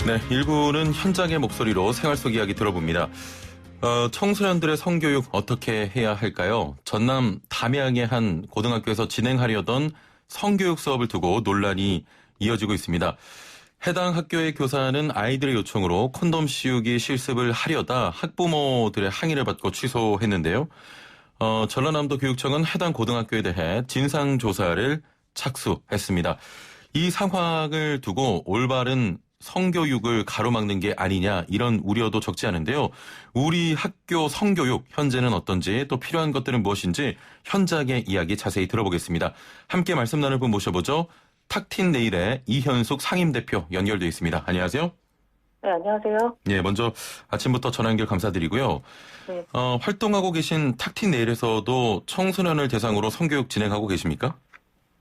네, 1부는 현장의 목소리로 생활 속 이야기 들어봅니다. 청소년들의 성교육 어떻게 해야 할까요? 전남 담양의 한 고등학교에서 진행하려던 성교육 수업을 두고 논란이 이어지고 있습니다. 해당 학교의 교사는 아이들의 요청으로 콘돔 씌우기 실습을 하려다 학부모들의 항의를 받고 취소했는데요. 전라남도 교육청은 해당 고등학교에 대해 진상조사를 착수했습니다. 이 상황을 두고 올바른 성교육을 가로막는 게 아니냐 이런 우려도 적지 않은데요. 우리 학교 성교육 현재는 어떤지 또 필요한 것들은 무엇인지 현장의 이야기 자세히 들어보겠습니다. 함께 말씀 나눌 분 모셔보죠. 탁틴네일의 이현숙 상임대표 연결되어 있습니다. 안녕하세요. 네, 안녕하세요. 예, 먼저 아침부터 전화 연결 감사드리고요. 네. 활동하고 계신 탁틴네일에서도 청소년을 대상으로 성교육 진행하고 계십니까?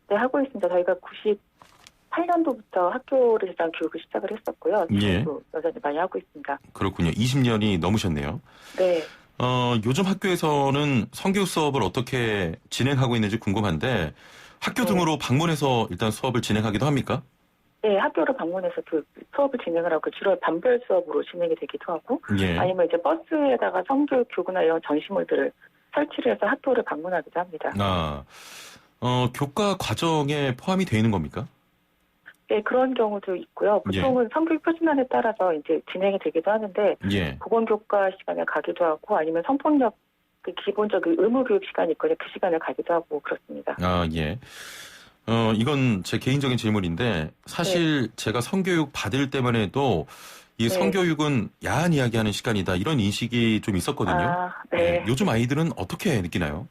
네, 하고 있습니다. 저희가 98년도부터 학교를 대상 교육을 시작을 했었고요. 지금도 여전히 많이 하고 있습니다. 그렇군요. 20년이 넘으셨네요. 네. 요즘 학교에서는 성교육 수업을 어떻게 진행하고 있는지 궁금한데 학교 등으로 방문해서 일단 수업을 진행하기도 합니까? 네, 학교를 방문해서 그 수업을 진행을 하고 주로 반별 수업으로 진행이 되기도 하고 아니면 이제 버스에다가 성교육 교구나 이런 전시물들을 설치를 해서 학교를 방문하기도 합니다. 교과 과정에 포함이 되어 있는 겁니까? 네, 그런 경우도 있고요. 보통은 성교육 표준안에 따라서 이제 진행이 되기도 하는데 보건교과 시간에 가기도 하고 아니면 성폭력 그 기본적인 의무 교육 시간이 있거든요. 그 시간을 가기도 하고 그렇습니다. 이건 제 개인적인 질문인데 사실 제가 성교육 받을 때만 해도 이 성교육은 야한 이야기하는 시간이다 이런 인식이 좀 있었거든요. 요즘 아이들은 어떻게 느끼나요?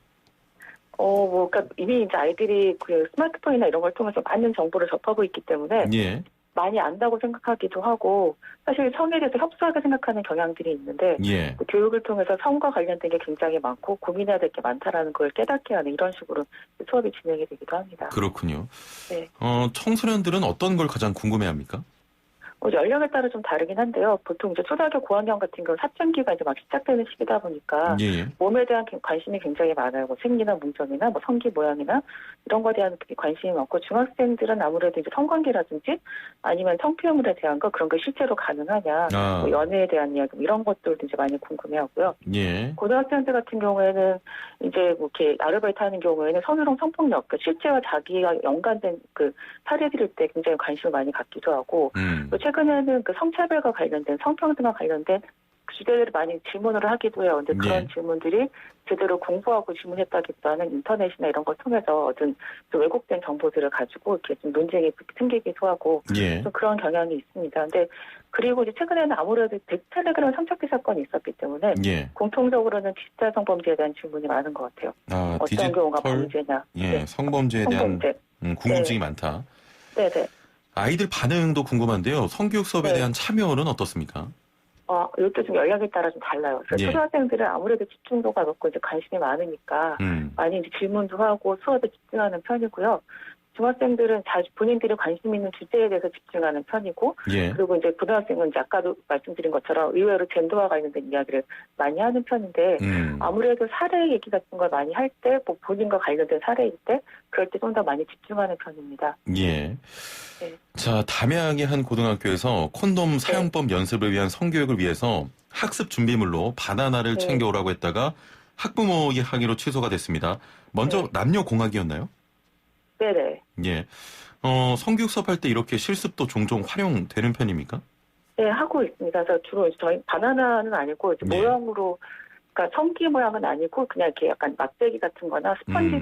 그러니까 이미 이제 아이들이 그 스마트폰이나 이런 걸 통해서 많은 정보를 접하고 있기 때문에 많이 안다고 생각하기도 하고 사실 성에 대해서 협소하게 생각하는 경향들이 있는데 그 교육을 통해서 성과 관련된 게 굉장히 많고 고민해야 될 게 많다라는 걸 깨닫게 하는 이런 식으로 수업이 진행이 되기도 합니다. 그렇군요. 네. 청소년들은 어떤 걸 가장 궁금해합니까? 연령에 따라 좀 다르긴 한데요. 보통 이제 초등학교 고학년 같은 경우 사춘기가 이제 막 시작되는 시기다 보니까 몸에 대한 관심이 굉장히 많아요. 뭐 생리나 문정이나 뭐 성기 모양이나 이런 거에 대한 관심이 많고 중학생들은 아무래도 이제 성관계라든지 아니면 성피해물에 대한 거 그런 게 실제로 가능하냐, 뭐 연애에 대한 이야기 이런 것들도 이제 많이 궁금해하고요. 고등학생들 같은 경우에는 이제 뭐 이렇게 아르바이트 하는 경우에는 성희롱, 성폭력, 그러니까 실제와 자기가 연관된 그 사례들일 때 굉장히 관심을 많이 갖기도 하고 또 최근에는 그 성차별과 관련된 성평등과 관련된 주제들을 많이 질문을 하기도 해요. 근데 그런 질문들이 제대로 공부하고 질문했다기보다는 인터넷이나 이런 걸 통해서 얻은 왜곡된 정보들을 가지고 이렇게 좀 논쟁이 생기기도 하고 좀 그런 경향이 있습니다. 근데 그리고 이제 최근에는 아무래도 텔레그램 성착취 사건이 있었기 때문에 공통적으로는 디지털 성범죄에 대한 질문이 많은 것 같아요. 어떤 경우가 범죄냐. 성범죄에 대한 궁금증이 많다. 네네. 아이들 반응도 궁금한데요. 성교육 수업에 대한 참여는 어떻습니까? 이것도 좀 연령에 따라 좀 달라요. 그래서 초등학생들은 아무래도 집중도가 높고 이제 관심이 많으니까 많이 이제 질문도 하고 수업에 집중하는 편이고요. 중학생들은 본인들이 관심 있는 주제에 대해서 집중하는 편이고, 그리고 이제 고등학생은 이제 아까도 말씀드린 것처럼 의외로 젠더와 관련된 이야기를 많이 하는 편인데, 아무래도 사례 얘기 같은 걸 많이 할 때, 뭐 본인과 관련된 사례일 때, 그럴 때 좀 더 많이 집중하는 편입니다. 자, 담양의 한 고등학교에서 콘돔 사용법 연습을 위한 성교육을 위해서 학습 준비물로 바나나를 챙겨오라고 했다가 학부모의 항의로 취소가 됐습니다. 먼저 남녀공학이었나요? 네네. 성교육 수업할 때 이렇게 실습도 종종 활용되는 편입니까? 네, 하고 있습니다. 그래서 주로 저희 바나나는 아니고 이제 모양으로, 그러니까 성기 모양은 아니고 그냥 이렇게 약간 막대기 같은 거나 스펀지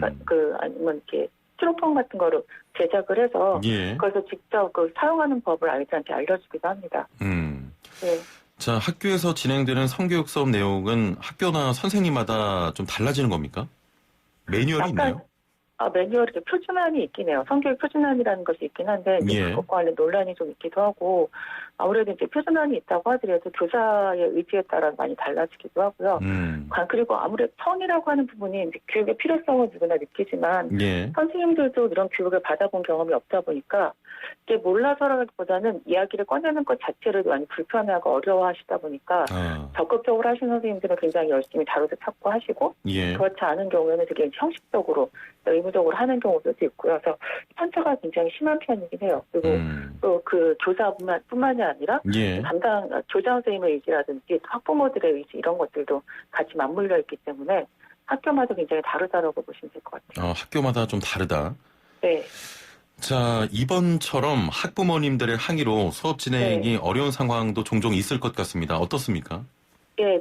아니면 이렇게 스티로폼 같은 거로 제작을 해서 그래서 직접 사용하는 법을 아이들한테 알려주기도 합니다. 자, 학교에서 진행되는 성교육 수업 내용은 학교나 선생님마다 좀 달라지는 겁니까? 매뉴얼이 있나요? 매뉴얼이 표준안이 있긴 해요. 성교육 표준안이라는 것이 있긴 한데 그것과 관련 논란이 좀 있기도 하고 아무래도 이제 표준안이 있다고 하더라도 교사의 의지에 따라 많이 달라지기도 하고요. 그리고 아무래도 성이라고 하는 부분이 이제 교육의 필요성을 누구나 느끼지만 선생님들도 이런 교육을 받아본 경험이 없다 보니까 이게 몰라서라기보다는 이야기를 꺼내는 것 자체를 많이 불편해하고 어려워하시다 보니까 적극적으로 하시는 선생님들은 굉장히 열심히 자료도 찾고 하시고 그렇지 않은 경우에는 되게 형식적으로 의무적으로 하는 경우도 있고요. 그래서 편차가 굉장히 심한 편이긴 해요. 그리고 또 그 교사뿐만이 아니라 예. 담당 교장 선생님의 의지라든지 학부모들의 의지 이런 것들도 같이 맞물려 있기 때문에 학교마다 굉장히 다르다라고 보시면 될 것 같아요. 학교마다 좀 다르다. 네. 자, 이번처럼 학부모님들의 항의로 수업 진행이 어려운 상황도 종종 있을 것 같습니다. 어떻습니까? 예,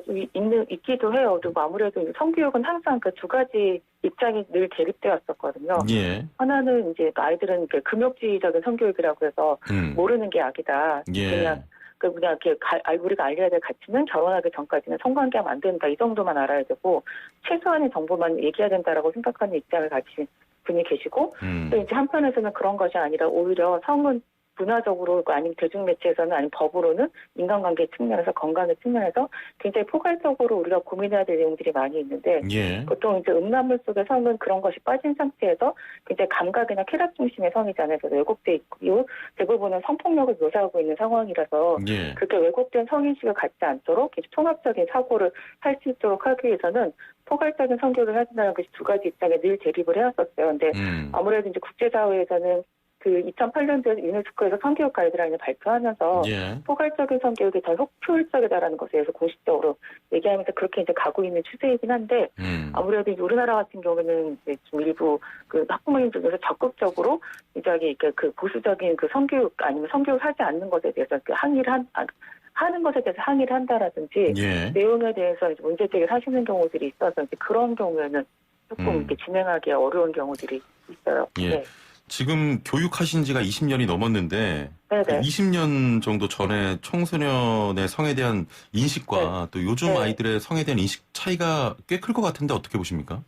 있기도 해요. 그리고 아무래도 성교육은 항상 그 두 가지 입장이 늘 대립되어 왔었거든요. 예. 하나는 이제 아이들은 금욕주의적인 성교육이라고 해서 모르는 게 악이다. 예. 그냥 이렇게 우리가 알려야 될 가치는 결혼하기 전까지는 성관계하면 안 된다. 이 정도만 알아야 되고 최소한의 정보만 얘기해야 된다라고 생각하는 입장을 가진 분이 계시고 또 이제 한편에서는 그런 것이 아니라 오히려 성은 문화적으로 아니면 대중매체에서는 아니면 법으로는 인간관계 측면에서 건강의 측면에서 굉장히 포괄적으로 우리가 고민해야 될 내용들이 많이 있는데 예. 보통 이제 음란물 속의 성은 그런 것이 빠진 상태에서 굉장히 감각이나 쾌락 중심의 성이잖아요. 그래서 왜곡돼 있고 대부분은 성폭력을 묘사하고 있는 상황이라서 예. 그렇게 왜곡된 성인식을 갖지 않도록 통합적인 사고를 할 수 있도록 하기 위해서는 포괄적인 성교육을 해야 된다는 것이 두 가지 입장에 늘 대립을 해왔었어요. 근데 아무래도 이제 국제사회에서는 그 2008년도에 유네스코에서 성교육 가이드라인을 발표하면서 예. 포괄적인 성교육이 더 효율적이다라는 것에 대해서 공식적으로 얘기하면서 그렇게 이제 가고 있는 추세이긴 한데 아무래도 이제 우리나라 같은 경우는 이제 좀 일부 그 학부모님 중에서 적극적으로 이제 그 보수적인 그 성교육 아니면 성교육을 하지 않는 것에 대해서 그 하는 것에 대해서 항의를 한다라든지 예. 내용에 대해서 이제 문제 제기를 하시는 경우들이 있어서 이제 그런 경우에는 조금 이렇게 진행하기 어려운 경우들이 있어요. 예. 네. 지금 교육하신 지가 20년이 넘었는데 그 20년 정도 전에 청소년의 성에 대한 인식과 또 요즘 아이들의 성에 대한 인식 차이가 꽤 클 것 같은데 어떻게 보십니까?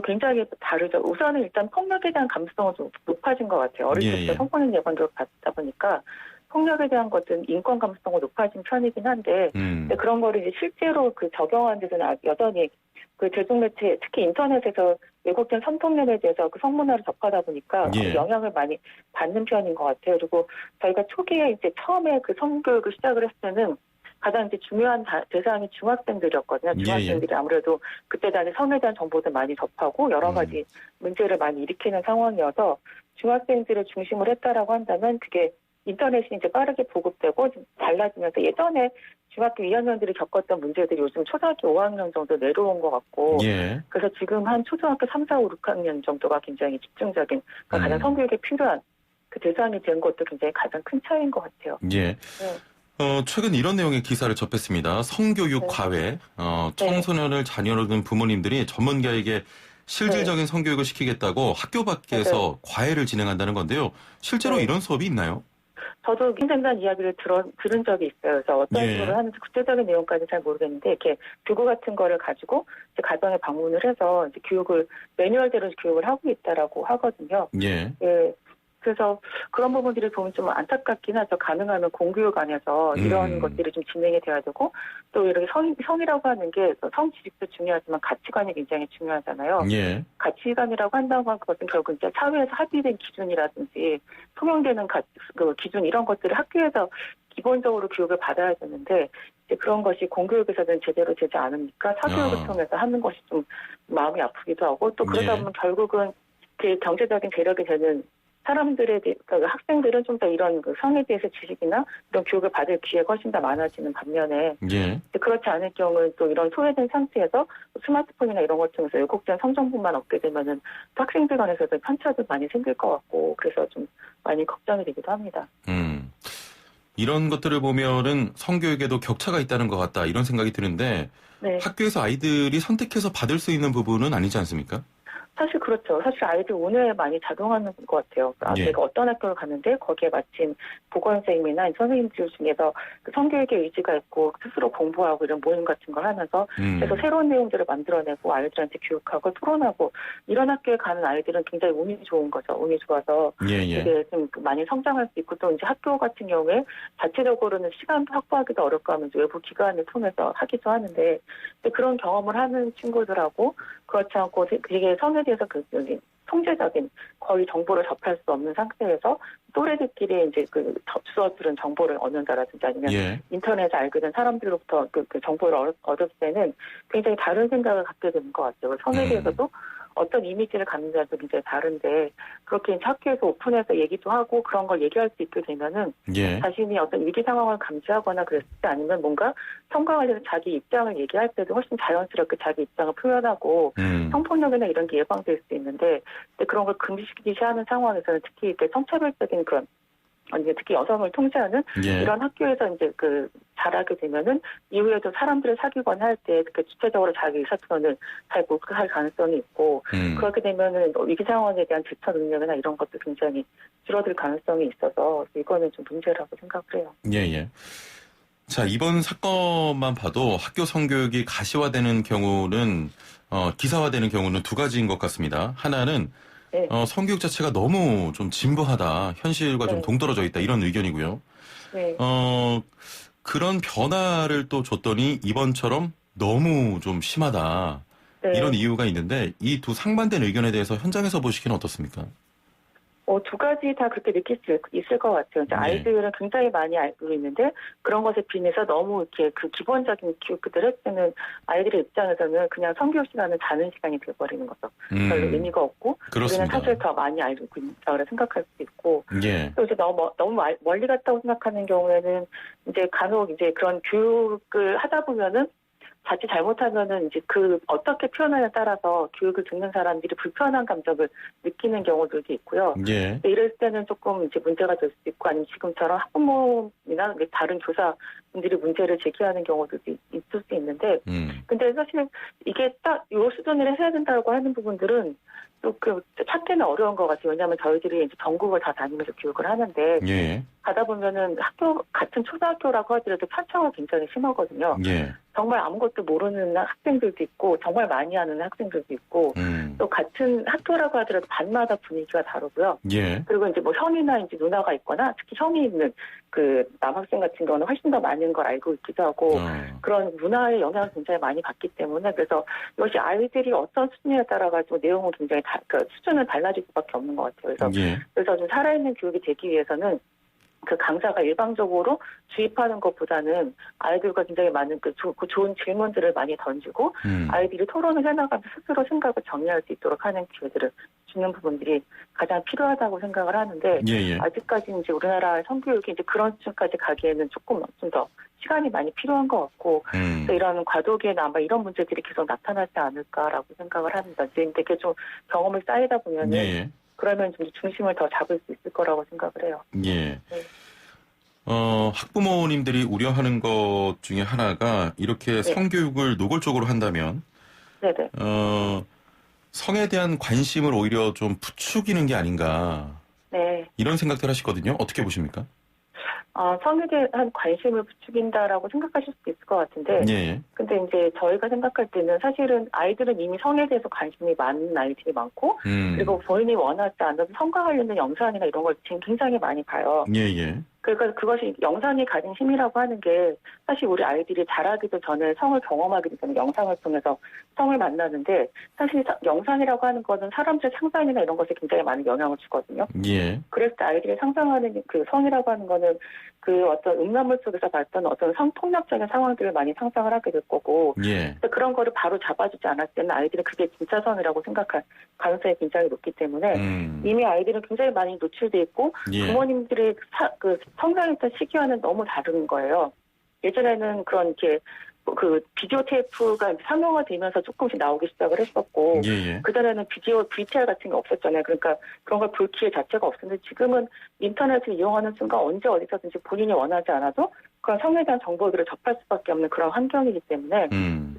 굉장히 다르죠. 우선은 일단 폭력에 대한 감수성은 좀 높아진 것 같아요. 어릴 때부터 청소년 예방 교육 받다 보니까 폭력에 대한 것은 인권 감수성이 높아진 편이긴 한데 그런 거를 이제 실제로 그 적용하는 데서는 여전히 그 대중매체 특히 인터넷에서 왜곡된 성폭력에 대해서 그 성문화를 접하다 보니까 영향을 많이 받는 편인 것 같아요. 그리고 저희가 초기에 이제 처음에 그 성교육을 시작을 했을 때는 가장 이제 중요한 대상이 중학생들이었거든요. 중학생들이 아무래도 그때 당시 성에 대한 정보도 많이 접하고 여러 가지 문제를 많이 일으키는 상황이어서 중학생들을 중심으로 했다라고 한다면 그게 인터넷이 이제 빠르게 보급되고 좀 달라지면서 예전에 중학교 2학년들이 겪었던 문제들이 요즘 초등학교 5학년 정도 내려온 것 같고 그래서 지금 한 초등학교 3, 4, 5, 6학년 정도가 굉장히 집중적인 가장 성교육에 필요한 그 대상이 된 것도 굉장히 가장 큰 차이인 것 같아요. 예. 최근 이런 내용의 기사를 접했습니다. 성교육 과외, 청소년을 자녀로 둔 부모님들이 전문가에게 실질적인 성교육을 시키겠다고 학교 밖에서 과외를 진행한다는 건데요. 실제로 이런 수업이 있나요? 저도 굉장한 이야기를 들은 적이 있어요. 그래서 어떤 식으로 하는지 구체적인 내용까지 잘 모르겠는데 이렇게 교구 같은 거를 가지고 이제 가정에 방문을 해서 이제 매뉴얼대로 교육을 하고 있다라고 하거든요. 예. 그래서 그런 부분들을 보면 좀 안타깝긴 하죠. 가능하면 공교육 안에서 이런 것들이 좀 진행이 돼야 되고 또 이렇게 성이라고 하는 게 성 지식도 중요하지만 가치관이 굉장히 중요하잖아요. 가치관이라고 한다고 하는 것은 결국 이제 사회에서 합의된 기준이라든지 통용되는 그 기준 이런 것들을 학교에서 기본적으로 교육을 받아야 되는데 이제 그런 것이 공교육에서는 제대로 되지 않으니까 사교육을 통해서 하는 것이 좀 마음이 아프기도 하고 또 그러다 보면 결국은 그 경제적인 재력이 되는 그러니까 학생들은 좀 더 이런 그 성에 대해서 지식이나 이런 교육을 받을 기회가 훨씬 더 많아지는 반면에 그렇지 않을 경우는 또 이런 소외된 상태에서 스마트폰이나 이런 것 통해서 왜곡된 성정보만 얻게 되면은 또 학생들 간에서도 편차도 많이 생길 것 같고 그래서 좀 많이 걱정이 되기도 합니다. 이런 것들을 보면은 성교육에도 격차가 있다는 것 같다 이런 생각이 드는데 학교에서 아이들이 선택해서 받을 수 있는 부분은 아니지 않습니까? 사실 그렇죠. 사실 아이들 운에 많이 작용하는 것 같아요. 내가 어떤 학교를 갔는데 거기에 마침 보건선생님이나 선생님들 중에서 그 성교육에 의지가 있고 스스로 공부하고 이런 모임 같은 걸 하면서 그래서 새로운 내용들을 만들어내고 아이들한테 교육하고 토론하고 이런 학교에 가는 아이들은 굉장히 운이 좋은 거죠. 운이 좋아서 이게 좀 많이 성장할 수 있고 또 이제 학교 같은 경우에 자체적으로는 시간도 확보하기도 어렵고 하면서 외부 기관을 통해서 하기도 하는데 그런 경험을 하는 친구들하고 그렇지 않고 되게 성에 대해서 통제적인 거의 정보를 접할 수 없는 상태에서 또래들끼리 이제 그 주워 들은 정보를 얻는다라든지 아니면 인터넷에 알게 된 사람들로부터 그 정보를 얻을 때는 굉장히 다른 생각을 갖게 되는 것 같아요. 성에 대해서도 어떤 이미지를 갖느냐도 굉장히 다른데 그렇게 이제 학교에서 오픈해서 얘기도 하고 그런 걸 얘기할 수 있게 되면은 예. 자신이 어떤 위기 상황을 감지하거나 그랬을 때 아니면 뭔가 성과 관련해서 자기 입장을 얘기할 때도 훨씬 자연스럽게 자기 입장을 표현하고 성폭력이나 이런 게 예방될 수 있는데 근데 그런 걸 금지시하는 상황에서는 특히 이제 성차별적인 그런 특히 여성을 통제하는 예. 이런 학교에서 이제 잘하게 되면은 이후에도 사람들을 사귀거나 할 때 그렇게 주체적으로 자기 의사표현을 잘 못할 가능성이 있고 그렇게 되면은 위기 상황에 대한 대처 능력이나 이런 것도 굉장히 줄어들 가능성이 있어서 이거는 좀 문제라고 생각을 해요. 예. 자, 이번 사건만 봐도 학교 성교육이 가시화되는 경우는 기사화되는 경우는 두 가지인 것 같습니다. 하나는 네. 성교육 자체가 너무 좀 진부하다, 현실과 좀 동떨어져 있다 이런 의견이고요. 네. 그런 변화를 또 줬더니 이번처럼 너무 좀 심하다 이런 이유가 있는데 이 두 상반된 의견에 대해서 현장에서 보시기는 어떻습니까? 두 가지 다 그렇게 느낄 수 있을 것 같아요. 이제 아이들은 굉장히 많이 알고 있는데 그런 것에 비해서 너무 이렇게 그 기본적인 교육들을 했을 아이들의 입장에서는 그냥 성교육 시간은 자는 시간이 돼버리는 거죠. 별로 의미가 없고 그렇습니다. 우리는 사실 더 많이 알고 있다고 생각할 수도 있고 또 이제 너무 멀리 갔다고 생각하는 경우에는 이제 간혹 이제 그런 교육을 하다 보면은 자칫 잘못하면은 이제 어떻게 표현하냐에 따라서 교육을 듣는 사람들이 불편한 감정을 느끼는 경우들도 있고요. 이럴 때는 조금 이제 문제가 될 수도 있고 아니면 지금처럼 학부모나 다른 교사분들이 문제를 제기하는 경우들도 있을 수 있는데 근데 사실 이게 딱 요 수준을 해야 된다고 하는 부분들은 또 찾기는 어려운 것 같아요. 왜냐하면 저희들이 이제 전국을 다 다니면서 교육을 하는데 가다 보면은 같은 초등학교라고 하더라도 편차가 굉장히 심하거든요. 정말 아무것도 모르는 학생들도 있고 정말 많이 아는 학생들도 있고 또 같은 학교라고 하더라도 반마다 분위기가 다르고요. 그리고 이제 뭐 형이나 이제 누나가 있거나 특히 형이 있는 남학생 같은 경우는 훨씬 더 많은 걸 알고 있기도 하고 그런 문화의 영향을 굉장히 많이 받기 때문에 그래서 이것이 아이들이 어떤 수준에 따라 가지고 내용은 굉장히 수준은 달라질 수밖에 없는 것 같아요. 그래서 좀 살아있는 교육이 되기 위해서는 강사가 일방적으로 주입하는 것보다는 아이들과 굉장히 많은 좋은 질문들을 많이 던지고 아이들이 토론을 해나가면서 스스로 생각을 정리할 수 있도록 하는 기회들을 주는 부분들이 가장 필요하다고 생각을 하는데 아직까지 이제 우리나라 성교육이 이제 그런 수준까지 가기에는 조금 좀 더 시간이 많이 필요한 것 같고 이런 과도기에는 아마 이런 문제들이 계속 나타나지 않을까라고 생각을 합니다. 이제 이렇게 좀 경험을 쌓이다 보면은 그러면 좀 중심을 더 잡을 수 있을 거라고 생각을 해요. 학부모님들이 우려하는 것 중에 하나가 이렇게 성교육을 노골적으로 한다면 성에 대한 관심을 오히려 좀 부추기는 게 아닌가 이런 생각들 하시거든요. 어떻게 보십니까? 성에 대한 관심을 부추긴다라고 생각하실 수도 있을 것 같은데 근데 이제 저희가 생각할 때는 사실은 아이들은 이미 성에 대해서 관심이 많은 아이들이 많고 그리고 본인이 원하지 않아도 성과 관련된 영상이나 이런 걸 지금 굉장히 많이 봐요. 그러니까 그것이 영상이 가진 힘이라고 하는 게 사실 우리 아이들이 자라기도 전에 성을 경험하기 전에 영상을 통해서 성을 만나는데 사실 영상이라고 하는 거는 사람들의 상상이나 이런 것에 굉장히 많은 영향을 주거든요. 그래서 아이들이 상상하는 성이라고 하는 거는 어떤 음란물 속에서 봤던 어떤 성폭력적인 상황들을 많이 상상을 하게 될 거고 그런 거를 바로 잡아주지 않았을 때는 아이들은 그게 진짜 성이라고 생각할 가능성이 굉장히 높기 때문에 이미 아이들은 굉장히 많이 노출돼 있고 부모님들이 성장했던 시기와는 너무 다른 거예요. 예전에는 그런 비디오 테이프가 상용화되면서 조금씩 나오기 시작을 했었고 그전에는 비디오 VTR 같은 게 없었잖아요. 그러니까 그런 걸 볼 기회 자체가 없었는데 지금은 인터넷을 이용하는 순간 언제 어디서든지 본인이 원하지 않아도 그런 성에 대한 정보들을 접할 수밖에 없는 그런 환경이기 때문에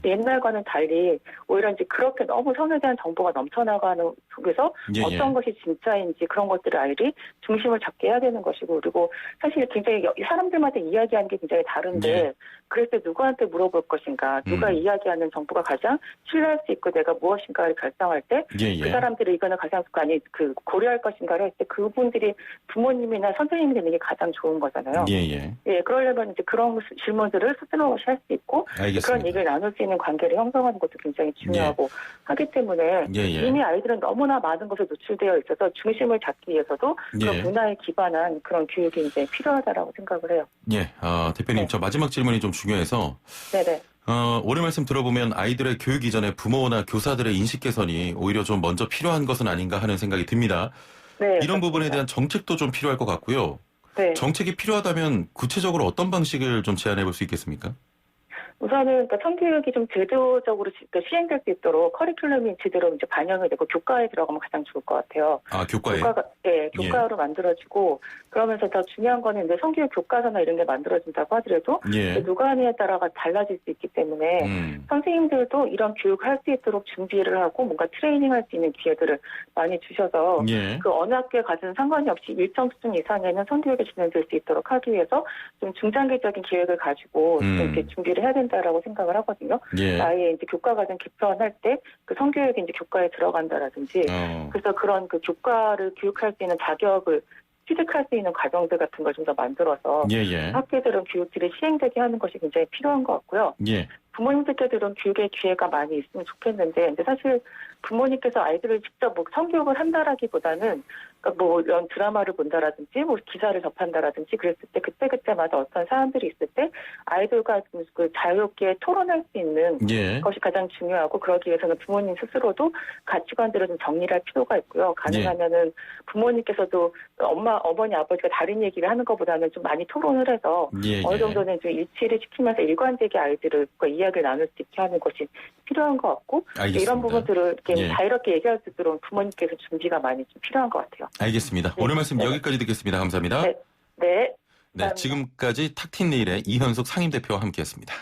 옛날과는 달리 오히려 이제 그렇게 너무 성에 대한 정보가 넘쳐나가는 속에서 어떤 것이 진짜인지 그런 것들을 아이들이 중심을 잡게 해야 되는 것이고 그리고 사실 굉장히 사람들마다 이야기하는 게 굉장히 다른데 그럴 때 누구한테 물어볼 것인가 누가 이야기하는 정보가 가장 신뢰할 수 있고 내가 무엇인가를 결정할 때 그 사람들이 이거는 가장 고려할 것인가를 할 때 그분들이 부모님이나 선생님이 되는 게 가장 좋은 거잖아요. 그러려면 이제 그런 질문들을 스스로 할 수 있고 그런 얘기를 나눌 수 있는 관계를 형성하는 것도 굉장히 중요하고 하기 때문에 이미 아이들은 너무나 많은 것에 노출되어 있어서 중심을 잡기 위해서도 그런 문화에 기반한 그런 교육이 이제 필요하다라고 생각을 해요. 대표님 저 마지막 질문이 좀 중요해서 오늘 말씀 들어보면 아이들의 교육 이전에 부모나 교사들의 인식 개선이 오히려 좀 먼저 필요한 것은 아닌가 하는 생각이 듭니다. 네, 이런 그렇습니다. 부분에 대한 정책도 좀 필요할 것 같고요. 네. 정책이 필요하다면 구체적으로 어떤 방식을 좀 제안해 볼 수 있겠습니까? 우선은 그러니까 성교육이 좀 제도적으로 시행될 수 있도록 커리큘럼이 제대로 이제 반영이 되고 교과에 들어가면 가장 좋을 것 같아요. 아, 교과에? 교과로 만들어지고 그러면서 더 중요한 거는 이제 성교육 교과서나 이런 게 만들어진다고 하더라도 누가 하느냐에 따라가 달라질 수 있기 때문에 선생님들도 이런 교육을 할 수 있도록 준비를 하고 뭔가 트레이닝할 수 있는 기회들을 많이 주셔서 그 어느 학교에 가든 상관이 없이 일정 수준 이상에는 성교육이 진행될 수 있도록 하기 위해서 좀 중장기적인 계획을 가지고 좀 이렇게 준비를 해야 된다라고 생각을 하거든요. 아예 이제 교과 과정 개편할 때 그 성교육이 이제 교과에 들어간다라든지 그래서 그런 그 교과를 교육할 수 있는 자격을 취득할 수 있는 과정들 같은 걸 좀 더 만들어서 학교들은 교육들이 시행되게 하는 것이 굉장히 필요한 것 같고요. 부모님들께들은 교육의 기회가 많이 있으면 좋겠는데, 근데 사실 부모님께서 아이들을 직접 뭐 성교육을 한다라기보다는 그러니까 뭐 이런 드라마를 본다라든지 뭐 기사를 접한다라든지 그랬을 때 그때마다 어떤 사안들이 있을 때 아이들과 그 자유롭게 토론할 수 있는 것이 가장 중요하고, 그러기 위해서는 부모님 스스로도 가치관들을 좀 정리할 필요가 있고요. 가능하면은 부모님께서도 어머니, 아버지가 다른 얘기를 하는 것보다는 좀 많이 토론을 해서 어느 정도는 좀 일치를 시키면서 일관되게 아이들과 이야기를 나눌 수 있게 하는 것이 필요한 것 같고, 이런 부분들을 이렇게 자유롭게 얘기할 수 있도록 부모님께서 준비가 많이 좀 필요한 것 같아요. 알겠습니다. 오늘 말씀 여기까지 듣겠습니다. 감사합니다. 네. 네, 지금까지 탁틴레일의 이현숙 상임대표와 함께했습니다.